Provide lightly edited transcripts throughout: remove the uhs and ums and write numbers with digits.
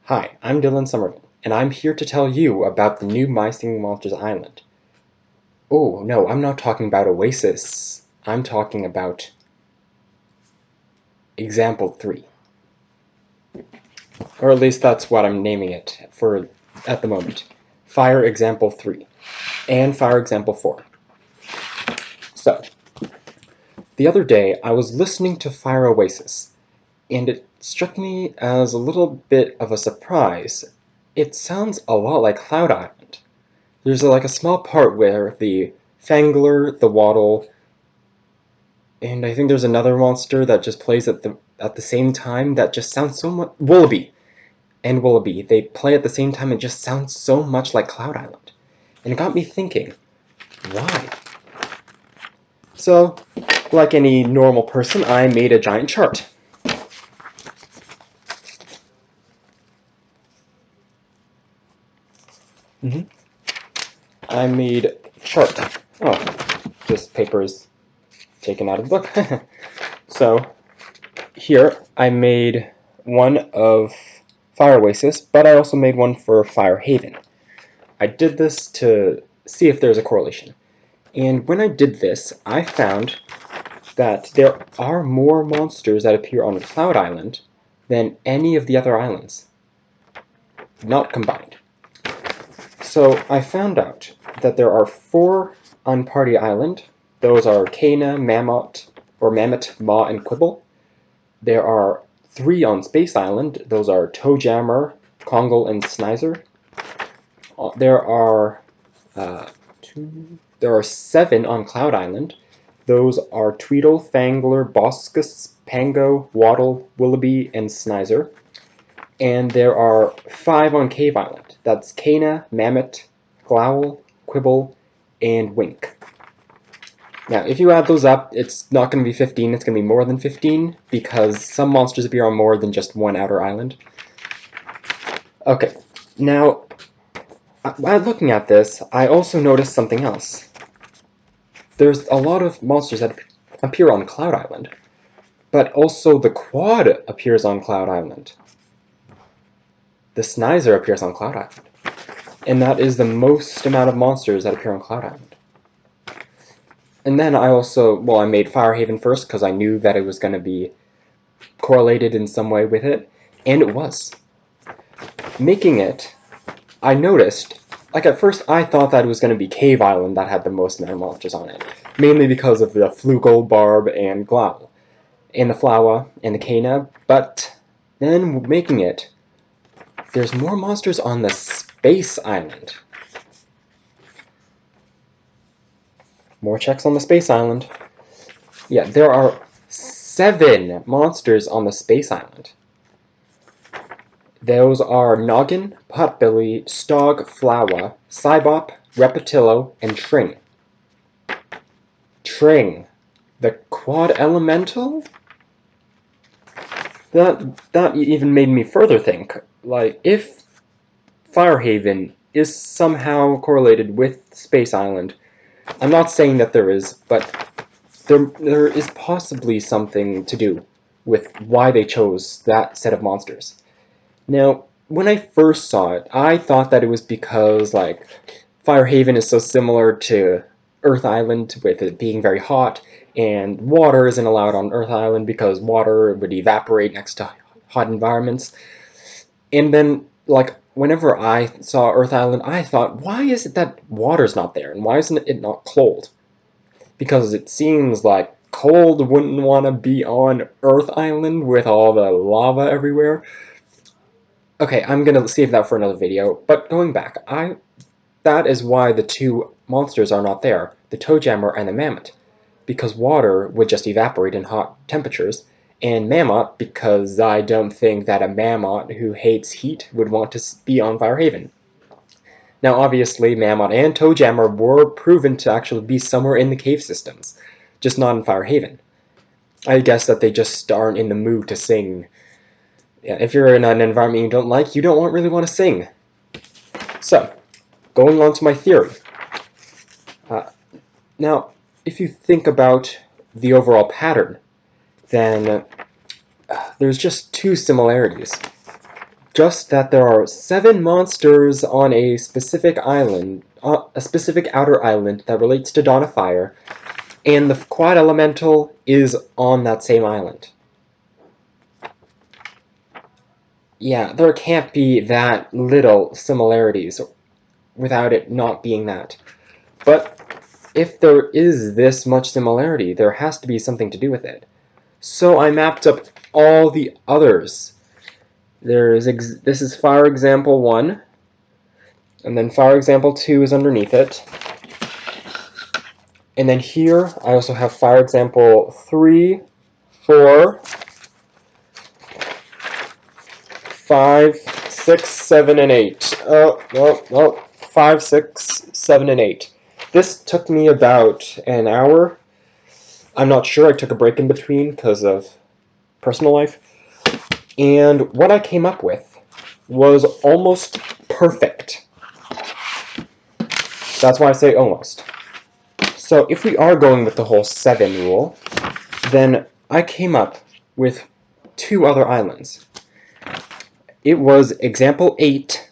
Hi, I'm Dylan Somerville, and I'm here to tell you about the new My Singing Monsters Island. Oh, no, I'm not talking about Oasis. I'm talking about Example 3. Or at least that's what I'm naming it for at the moment. Fire Example 3 and Fire Example 4. So, the other day I was listening to Fire Oasis, and it struck me as a little bit of a surprise. It sounds a lot like Cloud Island. There's like a small part where the Fangler, the Waddle, and I think there's another monster that just plays at the same time that just sounds so much Wallaby and Wallaby. They play at the same time and just sounds so much like Cloud Island. And it got me thinking, why? So, like any normal person, I made a giant chart. I made a chart. Oh, this paper is taken out of the book. So, here I made one of Fire Oasis, but I also made one for Fire Haven. I did this to see if there's a correlation. And when I did this, I found that there are more monsters that appear on Cloud Island than any of the other islands, not combined. So I found out that there are 4 on Party Island. Those are Kana, Mammoth, Maw, and Quibble. There are 3 on Space Island. Those are Toejammer, Kongle, and Snizer. There are 7 on Cloud Island. Those are Tweedle, Fangler, Boskus, Pango, Waddle, Willoughby, and Snizer. And there are 5 on Cave Island. That's Kana, Mammoth, Glowl, Quibble, and Wink. Now, if you add those up, it's not going to be 15, it's going to be more than 15, because some monsters appear on more than just one outer island. Okay, now, while looking at this, I also noticed something else. There's a lot of monsters that appear on Cloud Island, but also the Quad appears on Cloud Island. The Snizer appears on Cloud Island, and that is the most amount of monsters that appear on Cloud Island. And then I made Firehaven first because I knew that it was going to be correlated in some way with it, and it was. Making it, I noticed, like at first I thought that it was going to be Cave Island that had the most amount of monsters on it, mainly because of the Flugel, Barb, and Glowl, and the Flower, and the Kana, but then making it, there's more monsters on the Space Island. More checks on the Space Island. Yeah, there are 7 monsters on the Space Island. Those are Noggin, Potbelly, Stog, Flower, Cybop, Repetillo, and Tring. Tring, the Quad Elemental? That even made me further think, like, if Firehaven is somehow correlated with Space Island, I'm not saying that there is, but there is possibly something to do with why they chose that set of monsters. Now, when I first saw it, I thought that it was because, like, Firehaven is so similar to Earth Island with it being very hot, and water isn't allowed on Earth Island because water would evaporate next to hot environments. And then, like, whenever I saw Earth Island, I thought, why is it that water's not there, and why isn't it not cold? Because it seems like cold wouldn't want to be on Earth Island with all the lava everywhere. Okay, I'm gonna save that for another video, but going back, that is why the 2 monsters are not there, the Toejammer and the Mammoth, because water would just evaporate in hot temperatures, and Mammoth because I don't think that a Mammoth who hates heat would want to be on Firehaven. Now obviously Mammoth and Toejammer were proven to actually be somewhere in the cave systems, just not in Firehaven. I guess that they just aren't in the mood to sing. Yeah, if you're in an environment you don't like, you don't really want to sing. So, going on to my theory. Now, if you think about the overall pattern, then there's just 2 similarities. just that there are 7 monsters on a specific island, a specific outer island that relates to Dawn of Fire, and the quad elemental is on that same island. Yeah, there can't be that little similarities without it not being that. But if there is this much similarity, there has to be something to do with it. So I mapped up all the others. This is fire example 1, and then fire example 2 is underneath it. And then here I also have fire example 3, 4, 5, 6, 7, and 8. Oh, 5, 6, 7, and 8. This took me about an hour. I'm not sure, I took a break in between because of personal life. And what I came up with was almost perfect. That's why I say almost. So if we are going with the whole 7 rule, then I came up with 2 other islands. It was example 8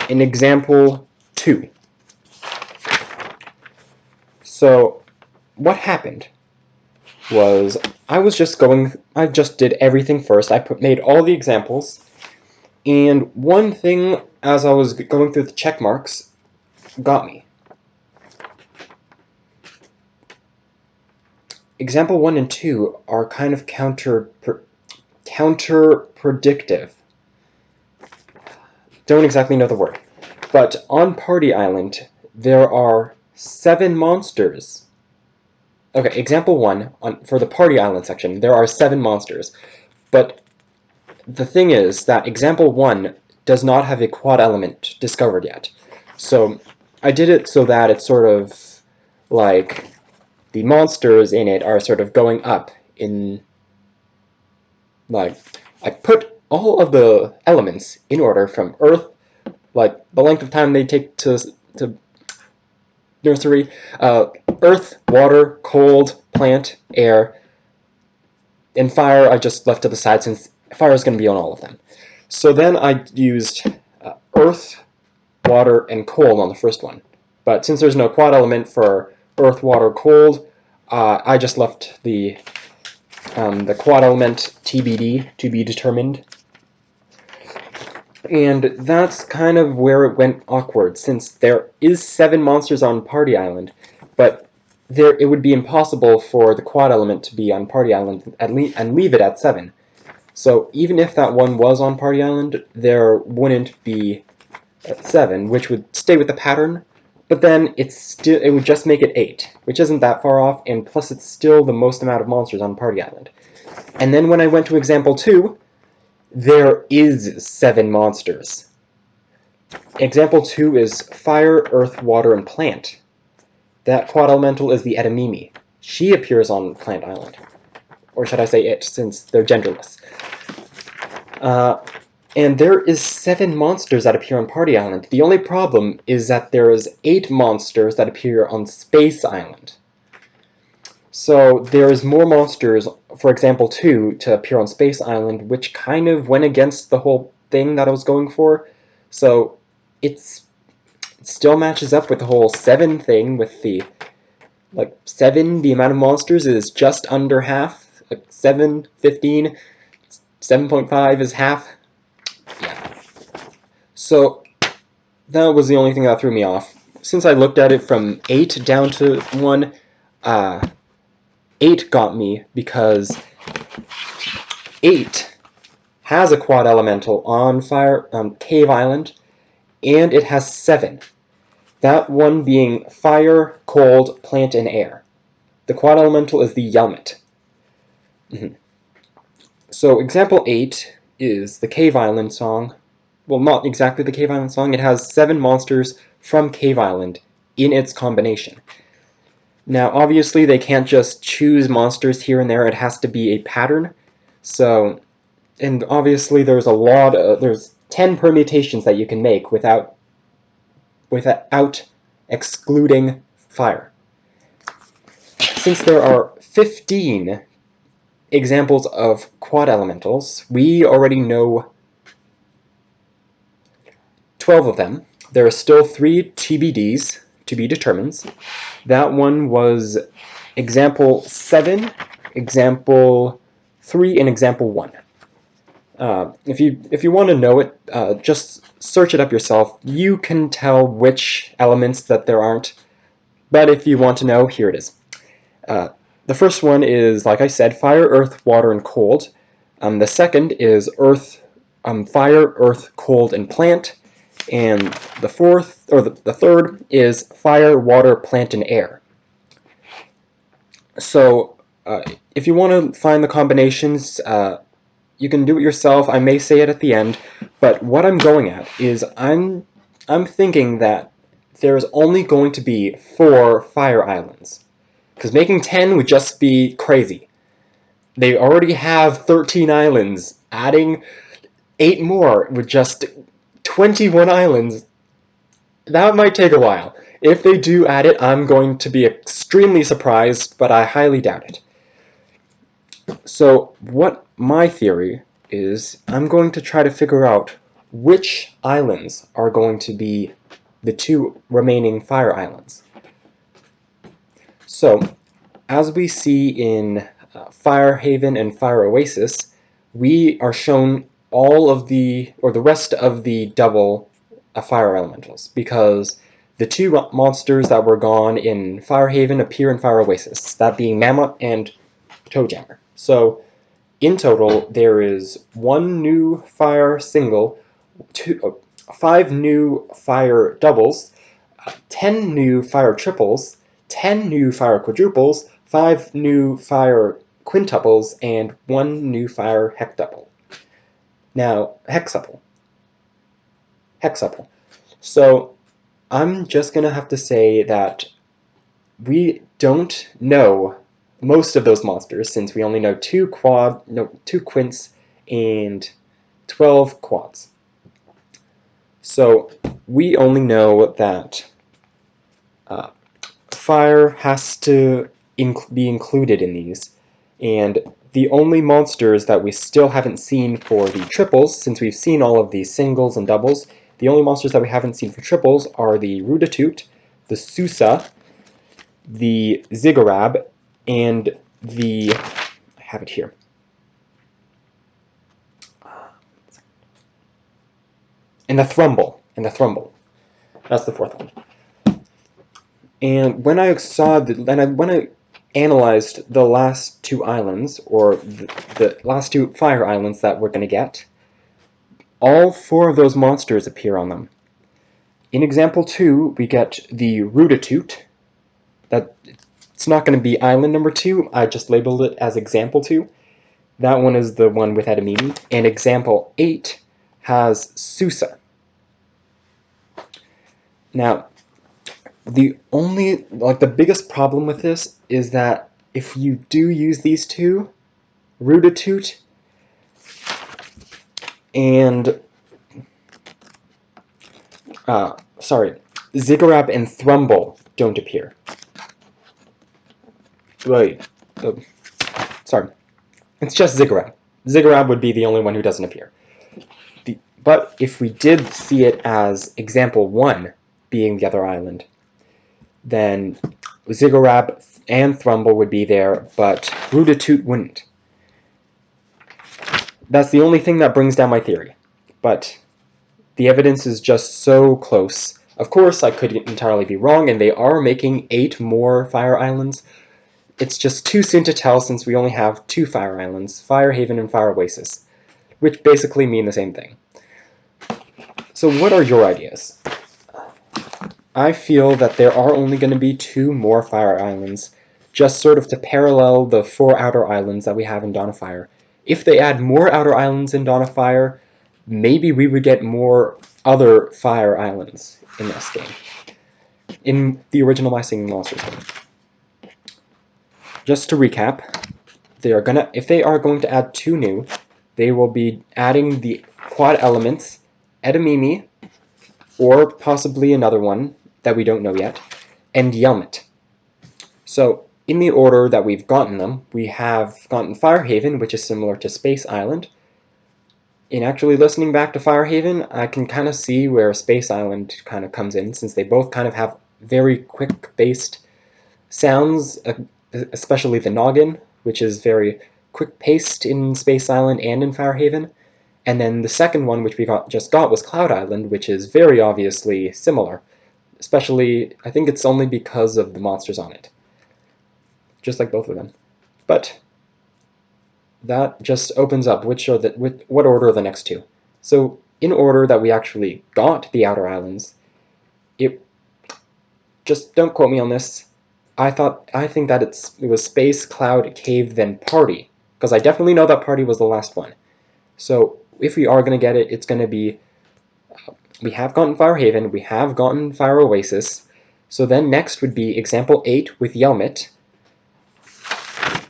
and example 2. So what happened was I just did everything first. I made all the examples, and one thing as I was going through the check marks got me. Example 1 and 2 are kind of counter-predictive. Don't exactly know the word. But on Party Island, there are 7 monsters. Okay, example 1, for the Party Island section, there are 7 monsters. But the thing is that example 1 does not have a quad element discovered yet. So I did it so that it's sort of like the monsters in it are sort of going up in, like, I put all of the elements in order from Earth, like the length of time they take to nursery, Earth, water, cold, plant, air, and fire I just left to the side since fire is going to be on all of them. So then I used Earth, water, and cold on the first one. But since there's no quad element for Earth, water, cold, I just left the quad element TBD, to be determined. And that's kind of where it went awkward, since there is 7 monsters on Party Island, but it would be impossible for the quad element to be on Party Island and leave it at 7. So even if that one was on Party Island, there wouldn't be at 7, which would stay with the pattern, but then it would just make it 8, which isn't that far off, and plus it's still the most amount of monsters on Party Island. And then when I went to example 2, there is 7 monsters. Example 2 is fire, earth, water, and plant. That quad elemental is the Edamame. She appears on Plant Island. Or should I say it, since they're genderless. And there is 7 monsters that appear on Party Island. The only problem is that there is 8 monsters that appear on Space Island. So there is more monsters, for example 2, to appear on Space Island, which kind of went against the whole thing that I was going for. So it still matches up with the whole 7 thing, with the, like, 7, the amount of monsters is just under half. Like 7, 15, 7.5 is half. Yeah. So that was the only thing that threw me off. Since I looked at it from 8 down to 1, 8 got me because 8 has a quad elemental on Cave Island, and it has 7. That one being fire, cold, plant, and air. The quad elemental is the Yelmet. So example 8 is the Cave Island song. Well, not exactly the Cave Island song. It has 7 monsters from Cave Island in its combination. Now, obviously, they can't just choose monsters here and there. It has to be a pattern. So, and obviously, there's there's 10 permutations that you can make without excluding fire. Since there are 15 examples of quad elementals, we already know 12 of them. There are still 3 TBDs, to be determined. That one was example 7, example 3, and example 1. If you want to know it, just search it up yourself. You can tell which elements that there aren't, but if you want to know, here it is. The first one is, like I said, fire, earth, water, and cold. The second is earth, fire, earth, cold, and plant. And the fourth, or the third, is fire, water, plant, and air. So, if you want to find the combinations, you can do it yourself. I may say it at the end, but what I'm going at is I'm thinking that there's only going to be 4 fire islands, because making 10 would just be crazy. They already have 13 islands. Adding 8 more with just 21 islands, that might take a while. If they do add it, I'm going to be extremely surprised, but I highly doubt it. So what my theory is, I'm going to try to figure out which islands are going to be the 2 remaining fire islands. So, as we see in Fire Haven and Fire Oasis, we are shown all of the rest of the double fire elementals, because the 2 monsters that were gone in Fire Haven appear in Fire Oasis, that being Mammoth and Toejammer. So, in total, there is 1 new fire single, 5 new fire doubles, 10 new fire triples, 10 new fire quadruples, 5 new fire quintuples, and 1 new fire hextuple. Now, hextuple. So, I'm just going to have to say that we don't know most of those monsters, since we only know 2 quints and 12 quads. So we only know that fire has to be included in these, and the only monsters that we still haven't seen for the triples, since we've seen all of these singles and doubles, the only monsters that we haven't seen for triples are the Rudatoot, the Sousa, the Ziggurat, and the, I have it here, and the Thrumble. That's the 4th one. And when I analyzed the last 2 islands, or the last 2 fire islands that we're going to get, all 4 of those monsters appear on them. In example 2, we get the Rudatoot. It's not going to be island number 2, I just labeled it as example 2. That one is the one with Edamame. And example 8 has Sousa. Now, the biggest problem with this is that if you do use these 2, Rudatoot and Ziggurat and Thrumble don't appear. Wait, sorry, it's just Ziggurat. Ziggurat would be the only one who doesn't appear. But if we did see it as example 1 being the other island, then Ziggurat and Thrumble would be there, but Rudatoot wouldn't. That's the only thing that brings down my theory. But the evidence is just so close. Of course, I could entirely be wrong, and they are making 8 more fire islands. It's just too soon to tell, since we only have 2 fire islands, Fire Haven and Fire Oasis, which basically mean the same thing. So what are your ideas? I feel that there are only going to be 2 more fire islands, just sort of to parallel the 4 outer islands that we have in Dawn of Fire. If they add more outer islands in Dawn of Fire, maybe we would get more other fire islands in this game, in the original My Singing Monsters game. Just to recap, if they are going to add 2 new, they will be adding the quad elements, Edamame, or possibly another one that we don't know yet, and Yelmet. So, in the order that we've gotten them, we have gotten Fire Haven, which is similar to Space Island, in actually listening back to Firehaven, I can kind of see where Space Island kind of comes in, since they both kind of have very quick-based sounds, especially the noggin, which is very quick-paced in Space Island and in Firehaven. And then the second one, which we just got, was Cloud Island, which is very obviously similar. Especially, I think it's only because of the monsters on it. Just like both of them. But that just opens up what order are the next two. So in order that we actually got the Outer Islands, just don't quote me on this. I think that it was Space, Cloud, Cave, then Party, because I definitely know that Party was the last one. So if we are going to get it, it's going to be, we have gotten Firehaven, we have gotten Fire Oasis, so then next would be example 8 with Yelmet,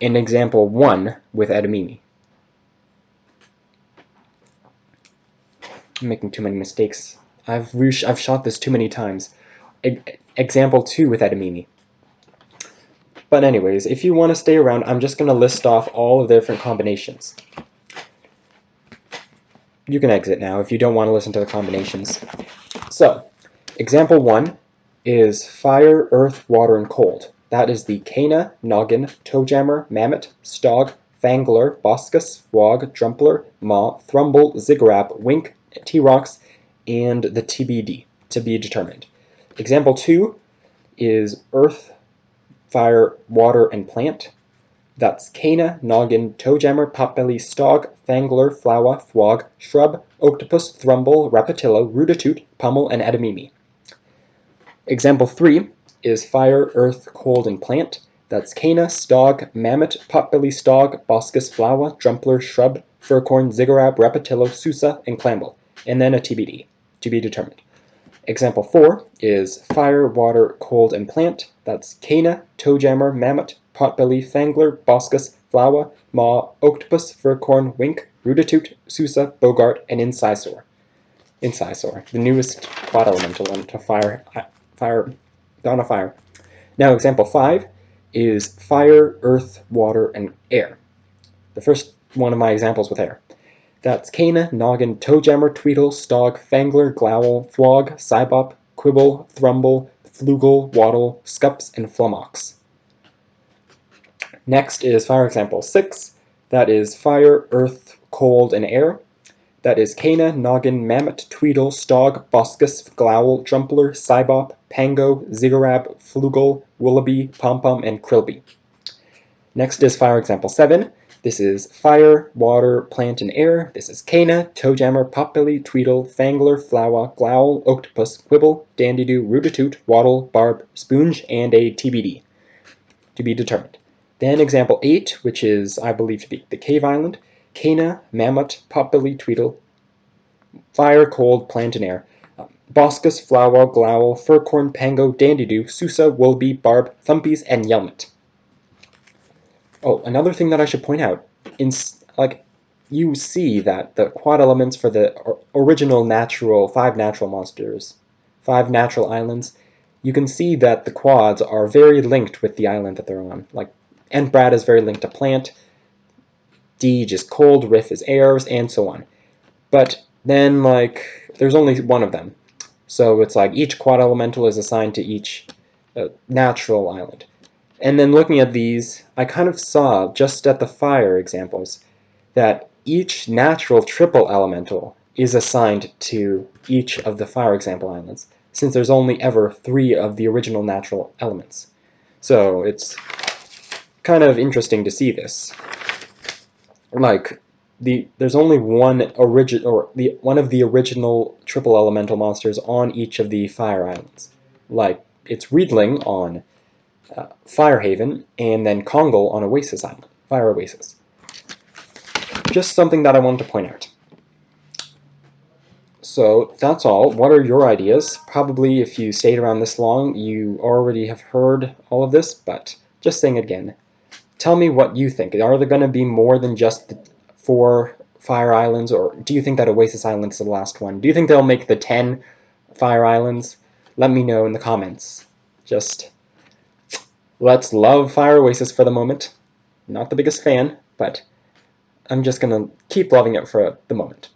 and example 1 with Edamame. I'm making too many mistakes. I've shot this too many times. Example 2 with Edamame. But anyways, if you want to stay around, I'm just going to list off all of the different combinations. You can exit now if you don't want to listen to the combinations. So, example 1 is Fire, Earth, Water, and Cold. That is the Kana, Noggin, Toejammer, Mammoth, Stog, Fangler, Boscus, Wog, Drumpler, Maw, Thrumble, Ziggurat, Wink, T-Rox, and the TBD, to be determined. Example 2 is Earth, Fire, Water, and Plant. That's Kana, Noggin, Toejammer, Potbelly, Stog, Fangler, Flower, Fwog, Shrub, Octopus, Thrumble, Rapatillo, Rudatoot, Pummel, and Edamame. Example 3 is Fire, Earth, Cold, and Plant. That's Kana, Stog, Mammoth, Potbelly, Stog, Boscus, Flower, Drumpler, Shrub, Furcorn, Ziggurat, Rapatillo, Sousa, and Clamble, and then a TBD, to be determined. Example 4 is Fire, Water, Cold, and Plant. That's Kana, Toejammer, Mammoth, Potbelly, Fangler, Boscus, Flower, Maw, Octopus, Furcorn, Wink, Rudatoot, Sousa, Bogart, and Incisor. The newest quad elemental into Dawn of Fire. Now example 5 is Fire, Earth, Water, and Air. The first one of my examples with air. That's Kana, Noggin, Toejammer, Tweedle, Stog, Fangler, Glowl, Fwog, Cybop, Quibble, Thrumble, Flugel, Waddle, Scups, and Flumox. Next is Fire example 6. That is Fire, Earth, Cold, and Air. That is Kana, Noggin, Mammoth, Tweedle, Stog, Boscus, Glowl, Drumpler, Cybop, Pango, Ziggurat, Flugel, Willoughby, Pom-Pom, and Krilby. Next is Fire example 7. This is Fire, Water, Plant, and Air. This is Kana, Toejammer, Potbelly, Tweedle, Fangler, Flower, Glowl, Octopus, Quibble, Dandydoo, Rudatoot, Waddle, Barb, Spoonge, and a TBD, to be determined. Then example 8, which is, I believe, to be the Cave Island. Kana, Mammoth, Potbelly, Tweedle, Fire, Cold, Plant, and Air. Boscus, Flower, Glowl, Furcorn, Pango, Dandydoo, Sousa, Willoughby, Barb, Thumpies, and Yelmet. Oh, another thing that I should point out, you see that the quad elements for the original five natural monsters, 5 natural islands, you can see that the quads are very linked with the island that they're on. Like, Entbrad is very linked to Plant, Deej is Cold, Riff is Air, and so on. But then, there's only one of them. So it's like each quad elemental is assigned to each natural island. And then looking at these, I kind of saw, just at the fire examples, that each natural triple elemental is assigned to each of the fire example islands, since there's only ever 3 of the original natural elements. So it's kind of interesting to see this. There's only one of the original triple elemental monsters on each of the fire islands. It's Riedling on Firehaven, and then Kongal on Oasis Island, Fire Oasis. Just something that I wanted to point out. So that's all. What are your ideas? Probably if you stayed around this long, you already have heard all of this, but just saying it again. Tell me what you think. Are there going to be more than just the 4 Fire Islands, or do you think that Oasis Island is the last one? Do you think they'll make the 10 Fire Islands? Let me know in the comments. Just let's love Fire Oasis for the moment. Not the biggest fan, but I'm just going to keep loving it for the moment.